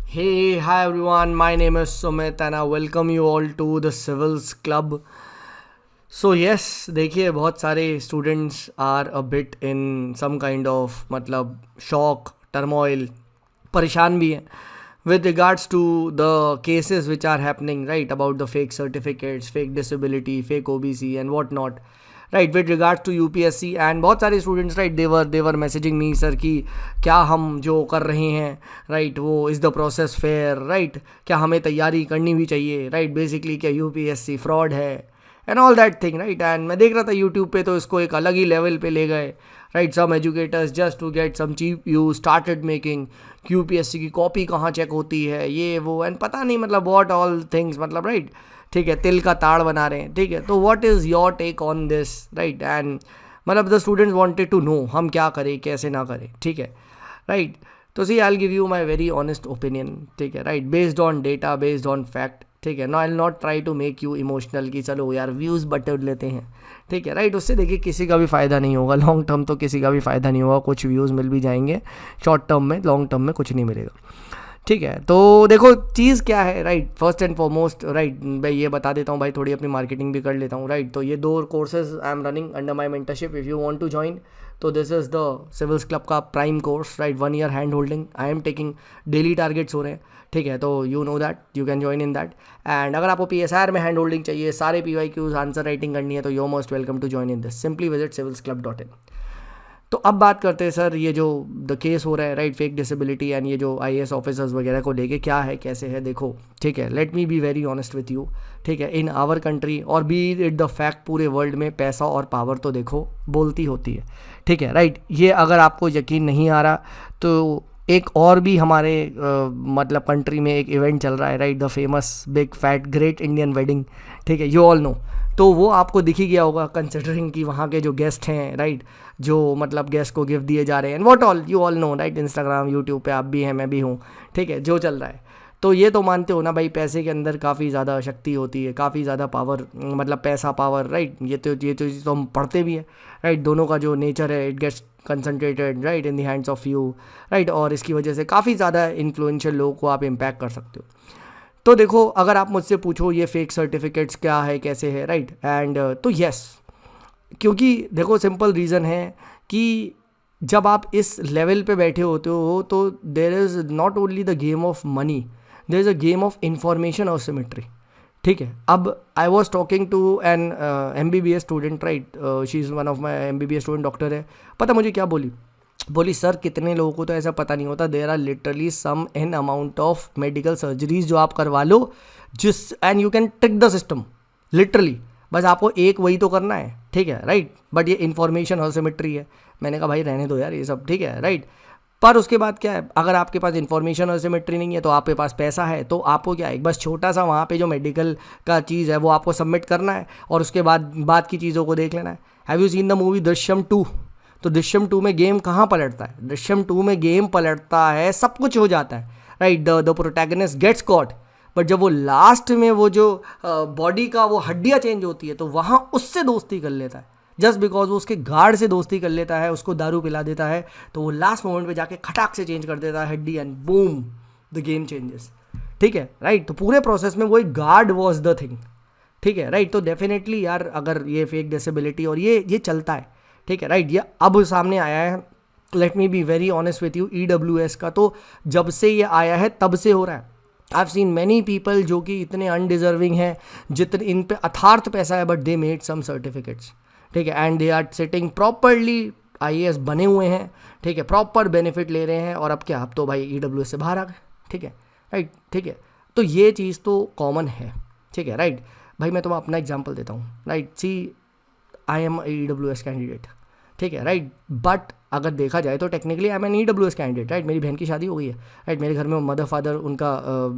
Hey, hi everyone. My name is Sumit and I welcome you all to the Civils Club. So yes, देखिए बहुत सारे students are a bit in some kind of मतलब shock turmoil परेशान भी हैं with regards to the cases which are happening, right, about the fake certificates, fake disability, fake OBC and what not, right, with regards to UPSC. and बहुत सारे students, right, देवर messaging me, sir कि क्या हम जो कर रहे हैं, right, वो is the process fair, right, क्या हमें तैयारी करनी भी चाहिए, राइट, बेसिकली क्या UPSC फ्रॉड है and all that thing, right. And मैं देख रहा था यूट्यूब पे तो इसको एक अलग ही लेवल पे ले गए, right. Some educators just to get some cheap view started making UPSC की कॉपी कहाँ चेक होती है, ये वो एंड पता नहीं मतलब वॉट ऑल थिंग्स, मतलब राइट, ठीक है, तिल का ताड़ बना रहे हैं, ठीक है. तो what is your take on this, right. And मतलब the students wanted to know हम क्या करें कैसे ना करें, ठीक है, राइट. तो see I will give you my very honest opinion, ठीक है, right, based on data, based on fact, ठीक है. No, I will not try to make you emotional कि चलो यार व्यूज़ बटोर लेते हैं, ठीक है, राइट. उससे देखिए किसी का भी फ़ायदा नहीं होगा, लॉन्ग टर्म तो किसी का भी फ़ायदा नहीं होगा. कुछ व्यूज़ मिल भी जाएंगे शॉर्ट टर्म में, लॉन्ग टर्म में कुछ नहीं मिलेगा, ठीक है. तो देखो चीज़ क्या है, right, first and foremost, right, मैं ये बता देता हूँ भाई, थोड़ी अपनी मार्केटिंग भी कर लेता हूँ, राइट. तो ये 2 courses I am running under my mentorship. If you want to join तो this is the civils club का prime course, right, 1 year hand holding. I am taking daily targets हो रहे हैं, ठीक है. तो you know that you can join in that. And अगर आपको PSR में हैंड होल्डिंग चाहिए, सारे PYQs आंसर राइटिंग करनी है, तो you most welcome to join in this. Simply visit civilsclub.in. तो अब बात करते हैं सर, ये जो द केस हो रहा है, राइट, फेक डिसेबिलिटी एंड ये जो IAS ऑफिसर्स वगैरह को लेके क्या है कैसे है. देखो, ठीक है, let me be very honest with you, ठीक है. इन आवर कंट्री और बी इट द फैक्ट पूरे वर्ल्ड में पैसा और पावर तो देखो बोलती होती है, ठीक है, राइट. ये अगर आपको यकीन नहीं आ रहा तो एक और भी हमारे मतलब कंट्री में एक इवेंट चल रहा है, right, the famous big fat great Indian wedding, ठीक है, यू ऑल नो. तो वो आपको दिख ही गया होगा कंसिडरिंग कि वहाँ के जो गेस्ट हैं, राइट, जो मतलब गेस्ट को गिफ्ट दिए जा रहे हैं, what all you all know, right. Instagram YouTube पे आप भी हैं, मैं भी हूँ, ठीक है, जो चल रहा है. तो ये तो मानते हो ना भाई, पैसे के अंदर काफ़ी ज़्यादा शक्ति होती है, काफ़ी ज़्यादा पावर, मतलब पैसा पावर, राइट. ये तो हम पढ़ते भी हैं, राइट. दोनों का जो नेचर है it gets concentrated, right, in the hands of you, right. और इसकी वजह से काफ़ी ज़्यादा इन्फ्लुएंशियल लोगों को आप इम्पैक्ट कर सकते हो. तो देखो, अगर आप मुझसे पूछो ये फेक सर्टिफिकेट्स क्या है कैसे है, राइट, एंड तो यस, क्योंकि देखो सिंपल रीज़न है कि जब आप इस लेवल पे बैठे होते हो तो there is not only the game of money, there is a game of information asymmetry, ठीक है. अब I was talking to an MBBS student, right, she is one of my MBBS student, doctor है. पता मुझे क्या बोली sir कितने लोगों को तो ऐसा पता नहीं होता, there are literally some in amount of medical surgeries जो आप करवा लो जिस and you can trick the system literally, बस आपको एक वही तो करना है, ठीक है, राइट. बट ये इन्फॉर्मेशन और सिमेट्री है. मैंने कहा भाई रहने दो यार ये सब, ठीक है, राइट. पर उसके बाद क्या है, अगर आपके पास इन्फॉर्मेशन और सिमेट्री नहीं है तो आपके पास पैसा है, तो आपको क्या है, बस छोटा सा वहाँ पे जो मेडिकल का चीज़ है वो आपको सबमिट करना है और उसके बाद की चीज़ों को देख लेना है. Have you seen the movie Drishyam 2? तो दृश्यम 2 में गेम कहाँ पलटता है, दृश्यम 2 में गेम पलटता है, सब कुछ हो जाता है, right. The protagonist gets caught, but जब वो लास्ट में वो जो बॉडी का वो हड्डियाँ चेंज होती है तो वहाँ उससे दोस्ती कर लेता है, जस्ट बिकॉज वो उसके गार्ड से दोस्ती कर लेता है, उसको दारू पिला देता है, तो वो लास्ट मोमेंट पे जाके खटाक से चेंज कर देता है हड्डी and boom the game changes, ठीक है, राइट. तो पूरे प्रोसेस में वो एक गार्ड वॉज द थिंग, ठीक है, राइट. तो डेफिनेटली यार अगर ये फेक डिसेबिलिटी और ये चलता है, ठीक है, राइट, ये अब सामने आया है. Let me be very honest with you, EWS का तो जब से ये आया है तब से हो रहा है. I have seen many people जो कि इतने अनडिजर्विंग हैं, जितने इन पे अथार्थ पैसा है, but they made some certificates, ठीक है, and they are sitting properly IAS बने हुए हैं, ठीक है, प्रॉपर बेनिफिट ले रहे हैं. और अब क्या, अब तो भाई EWS से बाहर आ गए, ठीक है, राइट, ठीक है. तो ये चीज़ तो कॉमन है, ठीक है, राइट. भाई मैं तुम्हें अपना एग्जाम्पल देता हूँ, right. See I am EWS candidate, ठीक है, राइट. बट अगर देखा जाए तो technically I am an EWS candidate, right. मेरी बहन की शादी हो गई है, राइट. मेरे घर में मदर फादर उनका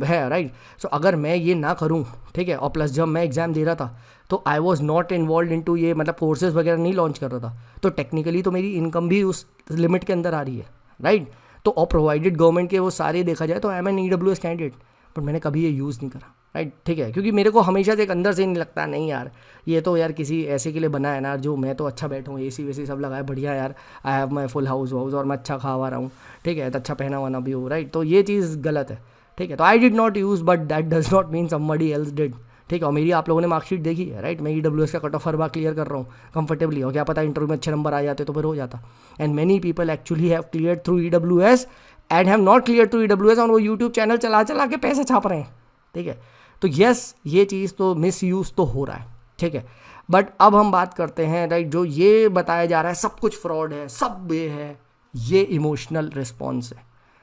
है, राइट. सो अगर मैं ये ना करूँ, ठीक है, और प्लस जब मैं एग्ज़ाम दे रहा था तो I was not involve in to ये मतलब कोर्सेज वगैरह नहीं लॉन्च कर रहा था, तो टेक्निकली तो मेरी इनकम भी उस लिमिट के अंदर आ रही है, राइट. तो और प्रोवाइडेड गवर्नमेंट के वो सारे देखा जाए तो I am an EWS candidate, but मैंने कभी ये यूज़ नहीं करा, राइट, ठीक है. क्योंकि मेरे को हमेशा से एक अंदर से नहीं लगता, नहीं यार ये तो यार किसी ऐसे के लिए बना है ना, जो मैं तो अच्छा बैठा हूँ, AC वेसी सब लगाए बढ़िया यार, I have my full house और मैं अच्छा खा रहा हूँ, ठीक है, तो अच्छा पहना वाना भी हो, राइट. तो ये चीज़ गलत है, ठीक है, तो I did not use but that does not mean somebody else did, ठीक है। और मेरी आप लोगों ने मार्कशीट देखी है, राइट, मैं EWS का cut of her bar clear कर रहा हूँ कंफर्टेबली, और क्या पता इंटरव्यू में अच्छे नंबर आ जाते तो फिर हो जाता। And many people actually have clear through EWS and have not clear through EWS, और वो यूट्यूब चैनल चला चला के पैसे छाप रहे हैं, ठीक है। तो यस, ये चीज़ तो मिस यूज़ तो हो रहा है, ठीक है। बट अब हम बात करते हैं, राइट, जो ये बताया जा रहा है सब कुछ फ्रॉड है, सब ये है, ये इमोशनल रिस्पॉन्स है,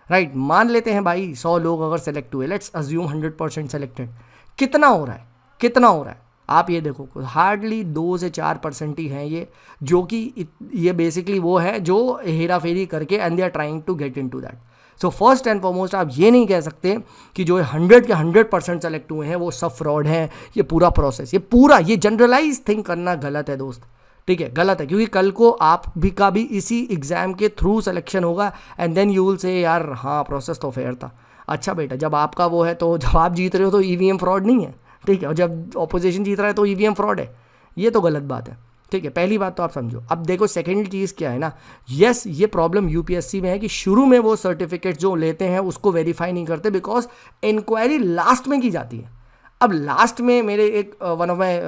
राइट। मान लेते हैं भाई 100 लोग अगर सेलेक्ट हुए, लेट्स अज्यूम 100% सेलेक्टेड, कितना हो रहा है, कितना हो रहा है, आप ये देखो, हार्डली 2 से 4% ही हैं ये, जो कि ये बेसिकली वो है जो हेरा फेरी करके and they are trying to get in to that. So first and foremost आप ये नहीं कह सकते कि जो 100 के 100% सेलेक्ट हुए हैं वो सब फ्रॉड हैं, ये पूरा प्रोसेस, ये जनरलाइज थिंक करना गलत है दोस्त, ठीक है, गलत है। क्योंकि कल को आप भी का भी इसी एग्जाम के थ्रू सिलेक्शन होगा and then you will say यार हाँ प्रोसेस तो फेयर था। अच्छा बेटा, जब आपका वो है तो जब आप जीत रहे हो तो EVM फ्रॉड नहीं है, ठीक है, और जब ऑपोजिशन जीत रहा है तो EVM फ्रॉड है, ये तो गलत बात है, ठीक है। पहली बात तो आप समझो। अब देखो सेकेंड चीज़ क्या है ना, यस ये प्रॉब्लम UPSC में है कि शुरू में वो सर्टिफिकेट जो लेते हैं उसको वेरीफाई नहीं करते, बिकॉज इंक्वायरी लास्ट में की जाती है। अब लास्ट में मेरे एक one of my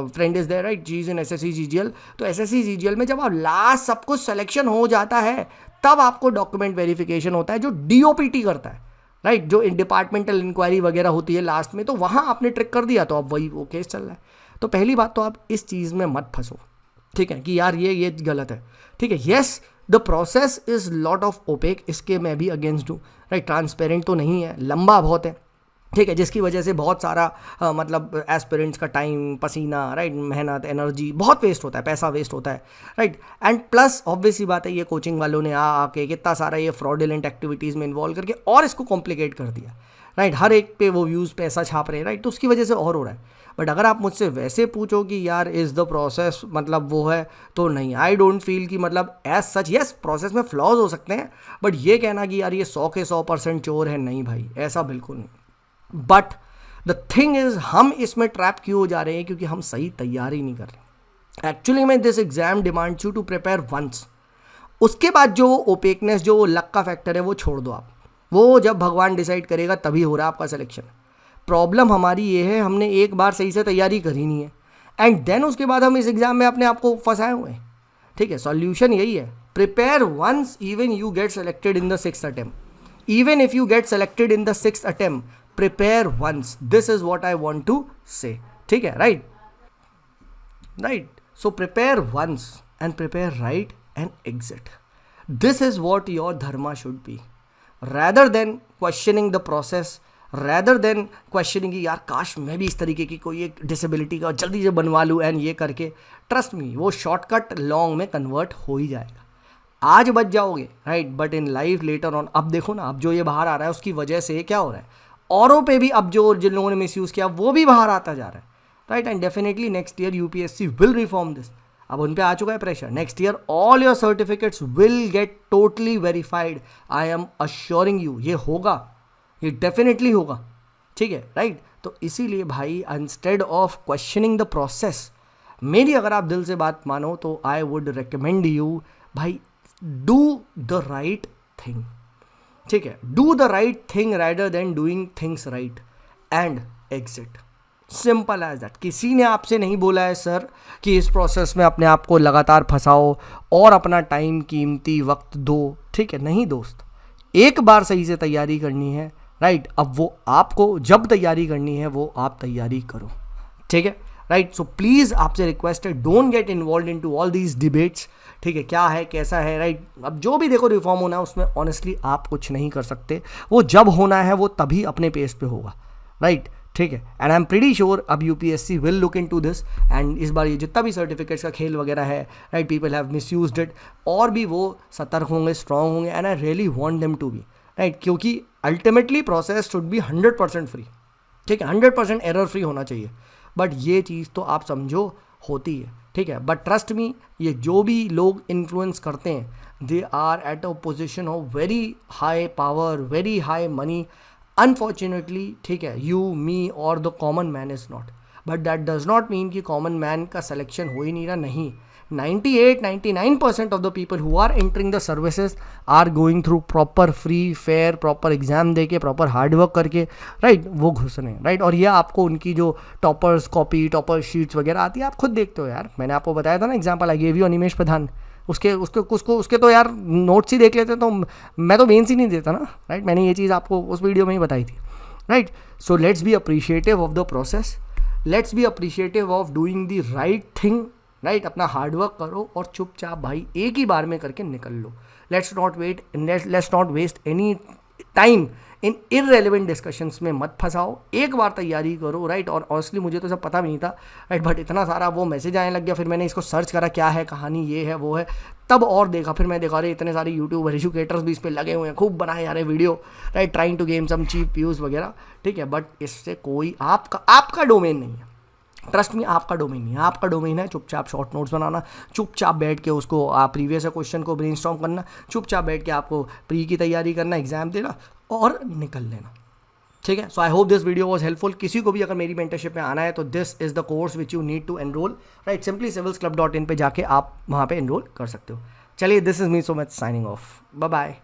friend is there, right, she is in SSC GGL, तो SSC GGL में जब आप लास्ट सब कुछ सिलेक्शन हो जाता है तब आपको डॉक्यूमेंट वेरिफिकेशन होता है जो DOPT करता है, राइट, जो डिपार्टमेंटल इंक्वायरी वगैरह होती है लास्ट में, तो वहाँ आपने ट्रिक कर दिया तो अब वही वो केस चल रहा है। तो पहली बात तो आप इस चीज़ में मत फंसो, ठीक है, कि यार ये गलत है, ठीक है। Yes the process is lot of opaque, इसके मैं भी अगेंस्ट हूँ, राइट, ट्रांसपेरेंट तो नहीं है, लंबा बहुत है, ठीक है, जिसकी वजह से बहुत सारा मतलब एस्पिरेंट्स का टाइम, पसीना, राइट, मेहनत, एनर्जी बहुत वेस्ट होता है, पैसा वेस्ट होता है, राइट। एंड प्लस ऑब्वियस सी बात है, ये कोचिंग वालों ने आके कितना सारा ये फ्रॉडुलेंट एक्टिविटीज़ में इन्वॉल्व करके और इसको कॉम्प्लिकेट कर दिया, राइट, हर एक पे वो व्यूज़ पैसा छाप रहे हैं, राइट, तो उसकी वजह से और हो रहा है। बट अगर आप मुझसे वैसे पूछो कि यार इज़ द प्रोसेस मतलब वो है, तो नहीं, आई डोंट फील कि मतलब एज सच, यस प्रोसेस में फ्लॉज हो सकते हैं, बट ये कहना कि यार ये 100 के 100% चोर है, नहीं भाई, ऐसा बिल्कुल नहीं। बट द थिंग इज हम इसमें ट्रैप क्यों हो जा रहे हैं, क्योंकि हम सही तैयारी नहीं कर रहे। एक्चुअली में this exam demands you to prepare once, उसके बाद जो ओपेकनेस, जो लक का फैक्टर है वो छोड़ दो आप, वो जब भगवान डिसाइड करेगा तभी हो रहा है आपका सिलेक्शन। प्रॉब्लम हमारी ये है, हमने एक बार सही से तैयारी करी नहीं है एंड देन उसके बाद हम इस एग्जाम में अपने आप को फंसाए हुए हैं, ठीक है। सॉल्यूशन यही है, prepare once even you get selected in the 6th attempt, even if you get selected in the 6th attempt, prepare once, this is what I want to say, ठीक है, right, right. So prepare once and prepare right and exit, this is what your dharma should be, rather than questioning the process, rather than questioning कि यार काश मैं भी इस तरीके की कोई एक डिसेबिलिटी का जल्दी से बनवा लूँ एंड ये करके, ट्रस्ट मी वो शॉर्टकट लॉन्ग में कन्वर्ट हो ही जाएगा, आज बच जाओगे, right, but in life later on. अब देखो ना, अब जो ये बाहर आ रहा है उसकी वजह से क्या हो रहा है, औरों पे भी अब जो जिन लोगों ने मिसयूज़ किया वो भी बाहर आता जा रहा है, right. And definitely next year UPSC will reform this, अब उन पे आ चुका है pressure, next year all your certificates will get totally verified, I am assuring you, ये होगा, ये डेफिनेटली होगा, ठीक है, राइट। तो इसीलिए भाई instead of questioning the process, मेरी अगर आप दिल से बात मानो तो आई वुड रिकमेंड यू भाई डू द राइट थिंग, ठीक है, do the right thing rather than doing things right and exit, simple as that. किसी ने आपसे नहीं बोला है सर कि इस प्रोसेस में अपने आप को लगातार फंसाओ और अपना टाइम, कीमती वक्त दो, ठीक है, नहीं दोस्त, एक बार सही से तैयारी करनी है, राइट। अब वो आपको जब तैयारी करनी है वो आप तैयारी करो, ठीक है, राइट। सो प्लीज़ आपसे रिक्वेस्ट है, don't get involve in to all these debates, ठीक है, क्या है कैसा है, राइट। अब जो भी देखो रिफॉर्म होना है उसमें ऑनेस्टली आप कुछ नहीं कर सकते, वो जब होना है वो तभी अपने पेस पे होगा, राइट, ठीक है। And I am pretty sure अब UPSC will look in to this, and इस बार ये जितना भी सर्टिफिकेट्स का खेल वगैरह है, right, people have misused it, और भी वो सतर्क होंगे, स्ट्रांग होंगे, and I really want them to be, right, क्योंकि ultimately process should be 100% free, ठीक है, 100% एरर फ्री होना चाहिए, बट ये चीज़ तो आप समझो होती है, ठीक है। बट ट्रस्ट मी, ये जो भी लोग इन्फ्लुएंस करते हैं, they are at a position of very high power, very high money, unfortunately, ठीक है, यू, मी और the common man is not, but that does not mean कि कॉमन मैन का सिलेक्शन हो ही नहीं रहा, नहीं, 98-99% of the people who are entering the services are going through proper free fair proper exam दे के प्रॉपर हार्डवर्क करके, राइट, वो घुस रहे हैं, राइट। और ये आपको उनकी जो टॉपर्स कॉपी टॉपर शीट्स वगैरह आती है, आप खुद देखते हो यार। मैंने आपको बताया था ना example I give you Animesh Pradhan, उसके तो यार नोट्स ही देख लेते तो मैं तो मेंस ही नहीं देता ना, राइट। मैंने ये चीज़ आपको उस वीडियो में ही बताई थी, right. So let's be appreciative of the process, let's be appreciative of doing the right thing, right. अपना हार्डवर्क करो और चुपचाप भाई एक ही बार में करके निकल लो। Let's not waste any time in irrelevant discussions में मत फंसाओ, एक बार तैयारी करो, राइट। और ऑनेस्टली मुझे तो सब पता भी नहीं था, राइट, बट इतना सारा वो मैसेज आने लग गया, फिर मैंने इसको सर्च करा क्या है कहानी, ये है वो है, तब और देखा, फिर मैं देखा अरे इतने सारे यूट्यूबर एजुकेटर्स भी इस पर लगे हुए हैं, खूब बनाए जा रहे video, right, trying to gain some cheap views वगैरह, ठीक है। बट इससे कोई आपका डोमेन नहीं है, ट्रस्ट में आपका डोमेन नहीं है, आपका डोमेन है चुपचाप शॉर्ट नोट्स बनाना, चुपचाप बैठ के उसको आप प्रीवियस क्वेश्चन को ब्रेनस्टॉर्म करना, चुपचाप बैठ के आपको प्री की तैयारी करना, एग्जाम देना और निकल लेना, ठीक है। So I hope this video was helpful. किसी को भी अगर मेरी मेंटरशिप में आना है तो this is the course which you need to enrol, right. simplycivilsclub.in पे जाके आप वहाँ पे एनरोल कर सकते हो। चलिए, this is me Sumit signing off, bye bye.